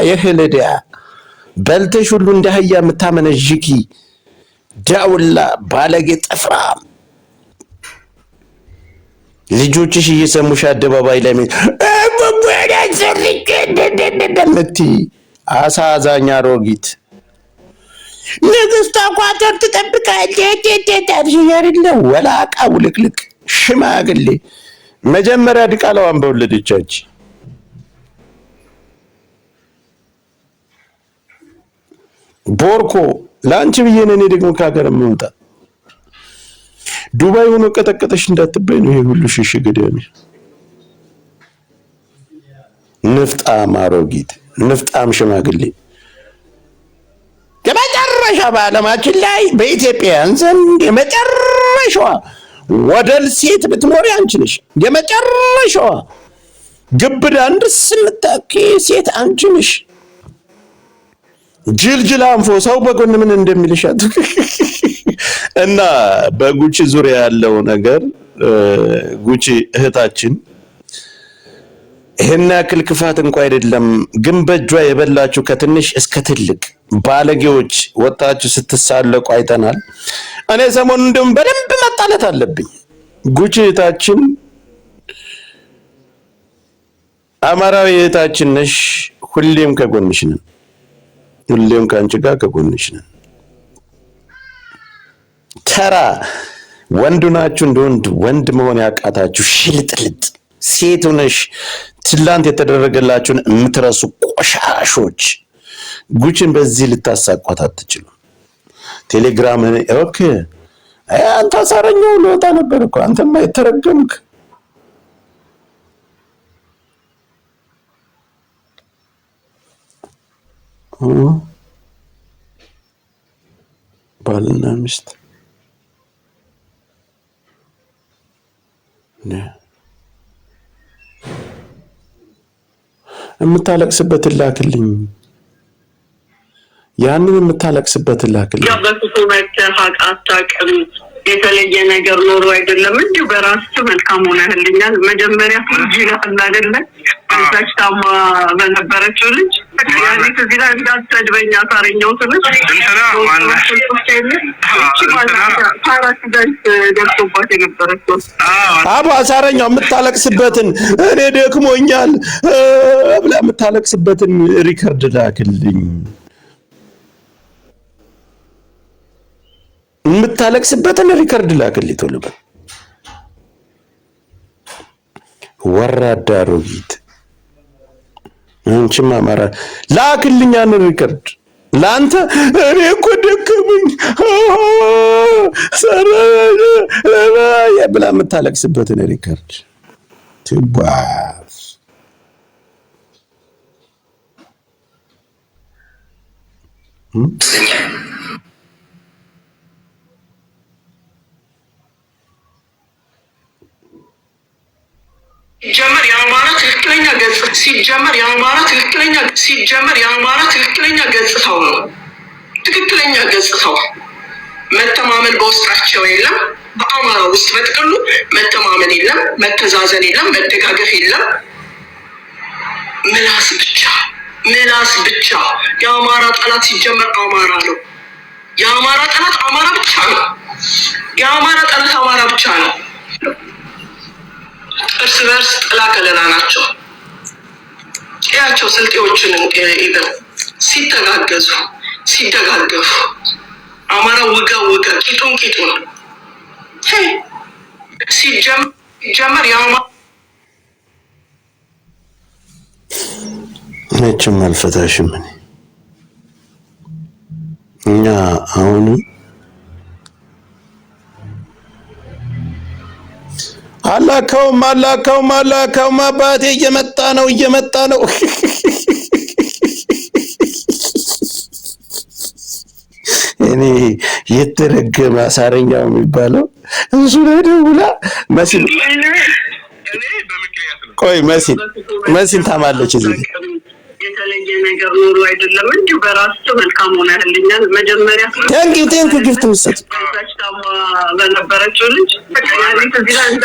የህልዳ በልተሽ ሁሉ እንደህያ የምታመነዥኪ ዳውላ ባለጌ ጠፍራ ልጆችሽ እየሰሙሽ አደባባይ ላይ ምትይ አሳዛኝ አሮጊት ንግስቷ ኳተር ትጠብቃለች ወላቃ ውልቅልቅ ሽማግሌ መጀመሪያ ድቃላዋን በወለደቻች ቦርኮ ላንቺ ብዬ ነኝ ደግሞ ከሀገር የምወጣ ዱባይ ሆኖ ቀጠቀጠሽ እንዳትበይ ነው ይሄ ሁሉ ሽሽግ ደም ንፍጣም አሮጊት ንፍጣም ሽማግሌ የመጨረሻ በዓለማችን ላይ በኢትዮጵያውያን ዘንድ የመጨረሻዋ ወደል ሴት ብትኖሪ አንቺ ነሽ የመጨረሻዋ ግብዳ አንድስ የምታውቂ ሴት አንቺ ነሽ ጅልጅል አንፎ ሰው በጎን ምን እንደሚልሻት እና በጉቺ ዙሪያ ያለው ነገር ጉቺ እህታችን ይሄን ያክል ክፋት እንኳን አይደለም ግን በእጇ የበላችሁ ከትንሽ እስከ ትልቅ ባለጌዎች ወጣችሁ ስትሳለቁ አይተናል። እኔ ሰሞኑን እንደውም በደንብ መጣለት አለብኝ። ጉቺ እህታችን አማራዊ እህታችን ነሽ። ሁሌም ከጎንሽ ነን። ሁሌም ከአንቺ ጋር ከጎንሽ ነን። ተራ ወንዱ ናችሁ እንደወንድ ወንድ መሆን ያቃታችሁ ሽልጥልጥ ሴት ሆነሽ ትላንት የተደረገላችሁን የምትረሱ ቆሻሾች ጉቺን በዚህ ልታሳቋት አትችሉም። ቴሌግራም ኦኬ አንተ አሳረኛው ለወጣ ነበር እኮ አንተማ የተረገምክ ባልና ሚስት የምታለቅስበትን ላክልኝ። ያንን የምታለቅስበትን ላክልኝ። ያበቁ አታውቅም። የተለየ ነገር ኖሮ አይደለም እንዲሁ በራስህ መልካም ሆነህልኛል። መጀመሪያ ይላል አይደለ አንታች ታማ በነበረችው ልጅ ያኔ ከዚህ ላይ እንዳትሰድበኝ አሳረኛው ትንሽ አባ አሳረኛው የምታለቅስበትን እኔ ደክሞኛል ብላ የምታለቅስበትን ሪከርድ ላክልኝ። የምታለቅስበትን ሪከርድ ላክልኝ ቶሎ በል። ወራዳ አሮጊት አንቺማ አማራ ላክልኝ ያንን ሪከርድ ላንተ እኔ እኮ ደከመኝ ብላ የምታለቅስበትን ሪከርድ ትባስ ሲጀመር የአማራ ትክክለኛ ገጽታው ነው። ትክክለኛ ገጽታው መተማመን በውስጣቸው የለም። በአማራ ውስጥ በጥቅሉ መተማመን የለም፣ መተዛዘን የለም፣ መደጋገፍ የለም። ምላስ ብቻ። የአማራ ጠላት ሲጀመር አማራ ነው። የአማራ ጠላት አማራ ብቻ ነው። የአማራ ጠላት አማራ ብቻ ነው። እርስ በርስ ጥላ ከለላ ናቸው። ያቸው ስልጤዎችን ኢቨን ሲተጋገዙ ሲደጋገፉ አማራ ውጋ ቂጡን ሲጀመር የአማራ ነችም አልፈታሽም። እኛ አሁን አላከውም አባቴ እየመጣ ነው እኔ የተረገመ አሳረኛው የሚባለው እሱ ነው። ደውላ መሲል ቆይ መሲል ታማለች እዚህ የተለየ ነገር ኖሮ አይደለም እንዲሁ በራስህ መልካም ሆነህልኛል። መጀመሪያ ቴንክ ጊፍት መስጠት በነበረችው ልጅ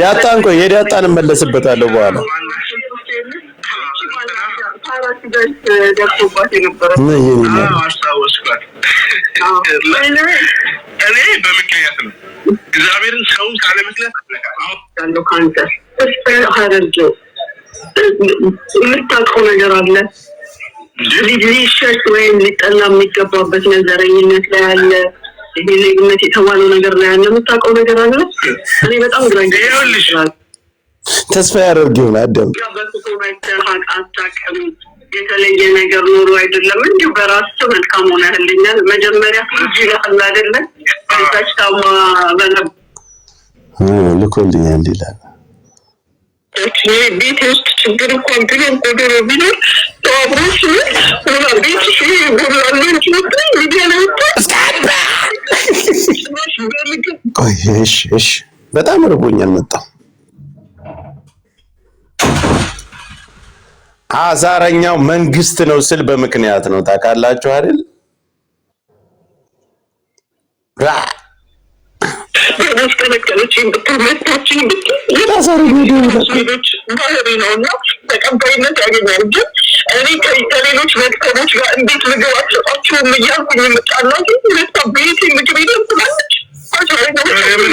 ዳጣን ቆይ የዳጣን መለስበታለሁ በኋላ አራት ጋይስ ደርሶባት የነበረ አስታወስኳት። እኔ በምክንያት ነው እግዚአብሔርን ሰውን ካለ ምክንያት ያለው ካንተ ሀረርጆ የምታውቀው ነገር አለ ሊሸት ወይም ሊጠላ የሚገባበት ነገረኝነት ላይ ያለ ይሄ ሌግነት የተባለው ነገር ላይ ያለ የምታውቀው ነገር አለ። እኔ በጣም ግራኝ ይችላል ተስፋ ያደርገው አደም አታውቅም የተለየ ነገር ኖሮ አይደለም እንዲሁ በራስ መልካም ሆነህልኛል። መጀመሪያ ፍርጅ ይላል አይደለ ታች ታማ በነብ ልኮልኛል ይላል ቤት ውስጥ ችግር እንኳን ቢኖር ጎደሮ ቢኖር ተዋብሮች ቤት ጎደሎ እንችሎት ሚዲያ ላይ እሺ በጣም ርቦኛል መጣሁ አዛረኛው መንግስት ነው ስል በምክንያት ነው ታውቃላችሁ አይደል ተለቀለችን በተመታችን ለታሳሪ ሌሎች ባህሪ ነውና ተቀባይነት ያገኛል። ግን እኔ ከሌሎች ቤተሰቦች ጋር እንዴት ምግብ አትሰጣችሁም እያልኩኝ የምጣላው ሁለት ቤቴ ምግብ የለም ትላለች።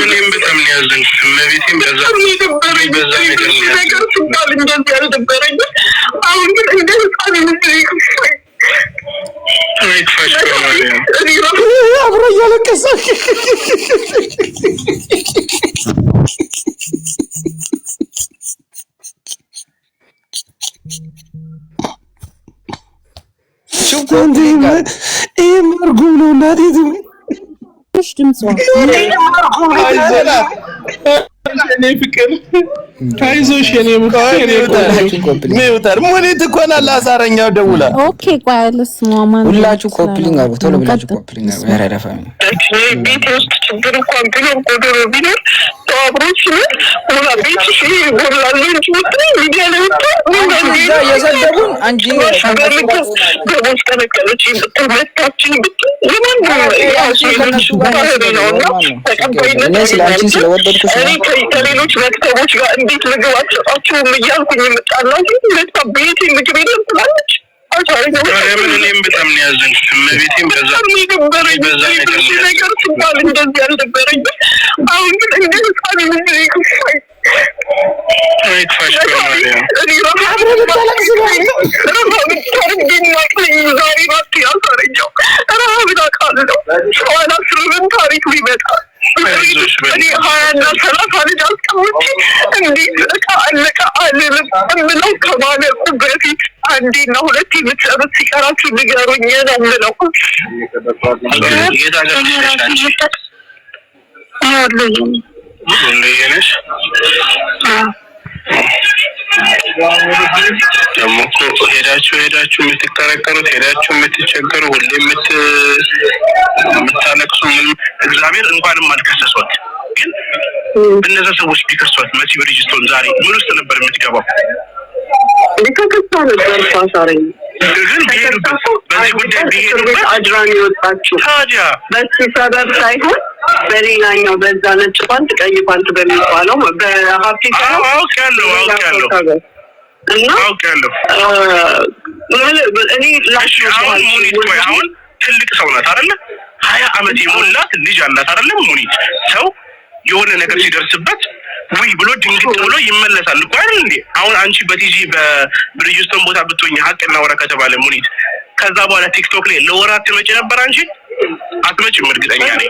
እኔም በጣም ነው ያዘንኩት። እመቤቴም በዛ ነገር ሲባል እንደዚህ አልነበረኝም። አሁን ግን እንደ ህፃን ይመስለኝ አብሮ እያለቀሰ ይህ መርጉም ነው እናቴ እኔ ፍቅር አይዞሽ የኔ ሚውተር ሙኒት እኮ ናት ለአሳረኛው ደውላ ኦኬ ቆይ ልስማማን ሁላችሁ ኮፕሊንግ አድርጉ ቶሎ ብላችሁ ኮፕሊንግ አድርጉ ያረዳፋ ቤት ውስጥ ችግር እንኳን ቢኖር ጎደሎ ቢኖር ተዋብሮች ሁላ ቤት ጎላሉ እንችሎት ሚዲያ ላይ ወጣ የዘደቡን አንጂ ገቦች ከለቀለች ብትመታችን ከሌሎች ቤተሰቦች ጋር እንዴት ምግብ አትሰጣችሁም እያልኩኝ የምጣላው ሁለት ቤቴ ምግብ የለም ትላለች። እኔም በጣም ነው ያዘንኩት። እመቤቴም በዛ ነገር ሲባል እንደዚህ አልነበረኝም። አሁን ግን እንደ ህፃን ይመስለኝ ታሪክ ሊመጣ እኔ 20 እና 30 ልጅ አስቀምጬ እንዴት እቃ አለቀ አልልም እምለው ከማለቁ በፊት አንዴና ሁለቴ የምትሰሩት ሲቀራችሁ ንገሩኝ ነው የምለው። ደግሞ እኮ ሄዳችሁ የምትከራከሩት ሄዳችሁ የምትቸገሩ ሁሌ የምታለቅሱ ምንም እግዚአብሔር እንኳንም አልከሰሷት። ግን እነዛ ሰዎች ቢከሷት መሲ ብሪጅስቶን ዛሬ ምን ውስጥ ነበር የምትገባው? ሊከሰሳ ነበር ታሳረኝ ግን በዚህ ጉዳይ ቢሄዱበት አድራን ይወጣችሁ ታዲያ በዚህ ሰበብ ሳይሆን በሌላኛው በዛ ነጭ ፓንት ቀይ ፓንት በሚባለው በሀብቲካ አውቃለሁ እና አውቃለሁ እኔ አሁን ሙኒት ቆይ አሁን ትልቅ ሰው ናት አይደለ 20 ዓመት የሞላት ልጅ አላት አይደለ ሙኒት ሰው የሆነ ነገር ሲደርስበት ወይ ብሎ ድንግጥ ብሎ ይመለሳል እኮ አይደል እንዴ? አሁን አንቺ በቲጂ በብሪጅስቶን ቦታ ብትሆኚ ሀቅና ወራ ከተባለ ሙኒት ከዛ በኋላ ቲክቶክ ላይ ለወራት ትመጪ ነበር አንቺ? አትመጪም እርግጠኛ ነኝ።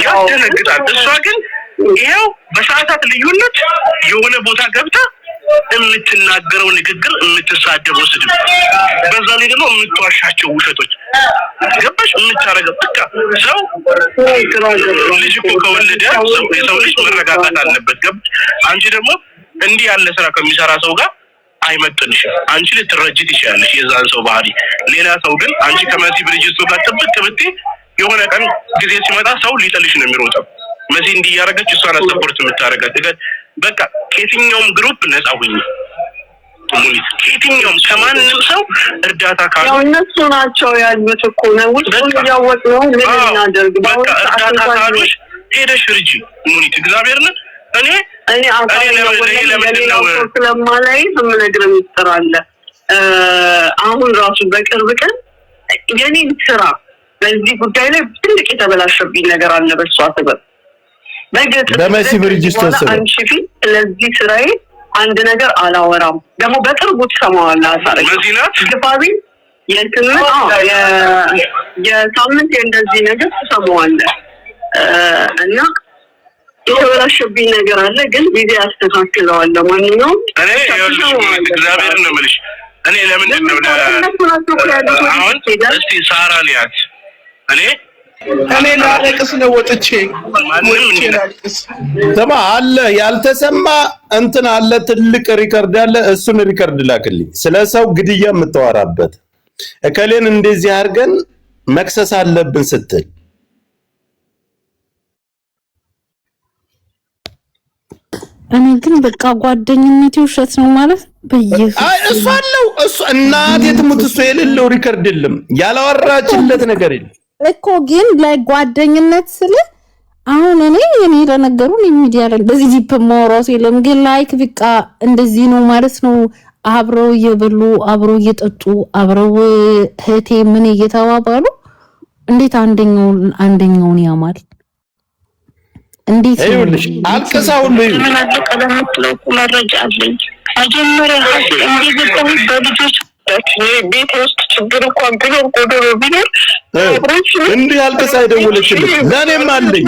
ያስደነግጣል። እሷ ግን ይሄው በሰዓታት ልዩነት የሆነ ቦታ ገብታ የምትናገረው ንግግር የምትሳደበው ስድብ በዛ ላይ ደግሞ የምትዋሻቸው ውሸቶች ገባሽ? የምታረገው በቃ ሰው ልጅ እኮ ከወለደ የሰው ልጅ መረጋጋት አለበት። ገባሽ? አንቺ ደግሞ እንዲህ ያለ ስራ ከሚሰራ ሰው ጋር አይመጥንሽም። አንቺ ልትረጂ ትችያለሽ የዛን ሰው ባህሪ። ሌላ ሰው ግን አንቺ ከመሲ ብሪጅስቶን ጋር ጥብቅ ብትይ የሆነ ቀን ጊዜ ሲመጣ ሰው ሊጠልሽ ነው የሚሮጠው። መሲ እንዲህ ያረጋች እሷን ሰፖርት የምታረጋት በቃ ከየትኛውም ግሩፕ ነፃ ሁኚ ሙኒት። ከየትኛውም ከማንም ሰው እርዳታ ካለ ያው እነሱ ናቸው ያሉት እኮ ነው ውስጡን እያወቅነው ምን እናደርግ በቃ እርዳታ ካሉሽ ሄደሽ እርጂ ሙኒት። እግዚአብሔርን እኔ ለምንድን ነው ስለማላይ የምነግርህ ሚስጥር አለ። አሁን ራሱ በቅርብ ቀን የኔን ስራ በዚህ ጉዳይ ላይ ትልቅ የተበላሸብኝ ነገር አለ። በሷ ሰበብ በመሲ ብርጅስቶን ሰበብ አንቺ ፊት ስለዚህ ስራዬ አንድ ነገር አላወራም። ደግሞ በቅርቡ ትሰማዋለህ። አሳረኝ ግፋቢ የሳምንት እንደዚህ ነገር ትሰማዋለህ እና የተበላሸብኝ ነገር አለ። ግን ጊዜ አስተካክለዋለሁ። ማንኛውም እኔ እግዚአብሔር ነው የምልሽ። እኔ ለምንድን ነው አሁን እስቲ ሳራ ሊያት እኔ ላለቅስ ነው ወጥቼ ተማ አለ ያልተሰማ እንትን አለ ትልቅ ሪከርድ አለ። እሱን ሪከርድ ላክልኝ። ስለሰው ግድያ የምታወራበት እከሌን እንደዚህ አድርገን መክሰስ አለብን ስትል እኔ ግን በቃ ጓደኝነት ውሸት ነው ማለት በየሱ እሱ አለው እሱ እናት የትሙት እሱ የሌለው ሪከርድ የለም። ያላወራችለት ነገር የለም እኮ ግን ላይ ጓደኝነት ስለ አሁን እኔ ለነገሩ ሚዲያ ላይ እንደዚህ ዲፕ ማውራቱ የለም። ግን ላይክ በቃ እንደዚህ ነው ማለት ነው። አብረው እየበሉ አብረው እየጠጡ አብረው እህቴ ምን እየተባባሉ እንዴት አንደኛውን ያማል? እንዴት ይኸውልሽ አልቀሳ ሁሉ ምን አደረቀለምትለው መረጃ አለኝ። መጀመሪያ እንደዚህ በልጆች ቤት ውስጥ ችግር እንኳን ቢኖር ጎደሎ ቢኖር እንዲህ አልቀሳ አይደውለችልኝ። ለእኔም አለኝ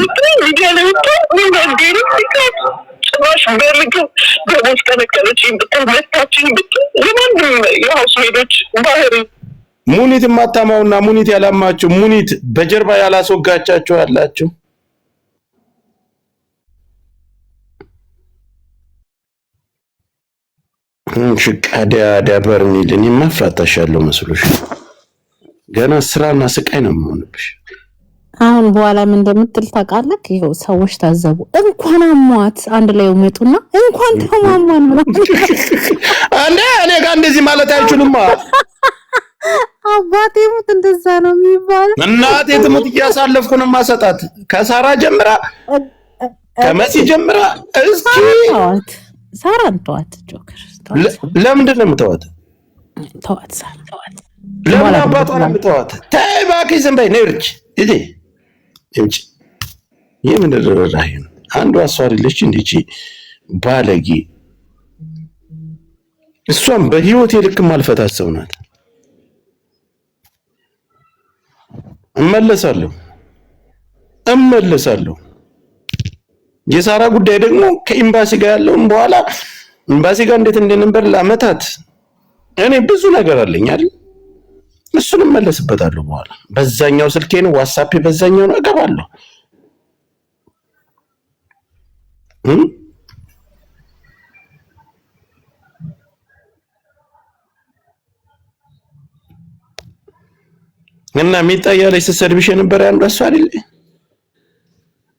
ጭራሽ በምግብ በቦች ከነቀለችኝ ብትል መታችኝ ብትል የማንም የሀውስ ሜዶች ባህሪ ሙኒት የማታማውና ሙኒት ያላማችሁ ሙኒት በጀርባ ያላስወጋቻችሁ አላችሁ። ሽቃዲያ ዳበር ሚልን ማፍራታሻለው መስሎሽ ገና ስራና ስቃይ ነው የምሆንብሽ። አሁን በኋላ ምን እንደምትል ታውቃለህ? ይሄው ሰዎች ታዘቡ። እንኳን አሟት አንድ ላይ ወመጡና እንኳን ተማማን ነው እኔ ጋር እንደዚህ ማለት አይችሉማ። አባቴ ሙት እንደዛ ነው የሚባለው። እናቴ ትሙት እያሳለፍኩ ነው ማሰጣት ከሳራ ጀምራ ከመሲ ጀምራ እስኪ ሳራን ተዋት። ጆከር ለምንድን ነው የምተዋት? ተዋት ሳራ ተዋት። ለምን አባቷ ነው የምተዋት? ተይ እባክሽ ዝም በይ። ነርች እጂ እንጂ የምንድን ርህራሄ ነው? አንዱ አሷሪለች እንዲቺ ባለጌ። እሷም በህይወት ልክ ማልፈታት ሰው ናት። እመለሳለሁ። የሳራ ጉዳይ ደግሞ ከኤምባሲ ጋር ያለውን በኋላ ኤምባሲ ጋር እንዴት እንደነበር ለአመታት እኔ ብዙ ነገር አለኝ አይደል? እሱን እመለስበታለሁ በኋላ። በዛኛው ስልኬ ነው ዋትስአፕ በዛኛው ነው እገባለሁ። እና ሚጣያለሽ ስትሰድብሽ የነበረ አንዱ እሱ አይደል?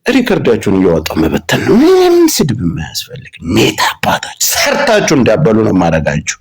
ሪከርዳችሁን እያወጣው መበተን ነው። ምንም ስድብ የማያስፈልግ ሜታ አባታችሁ ሰርታችሁ እንዳበሉ ነው ማረጋችሁ።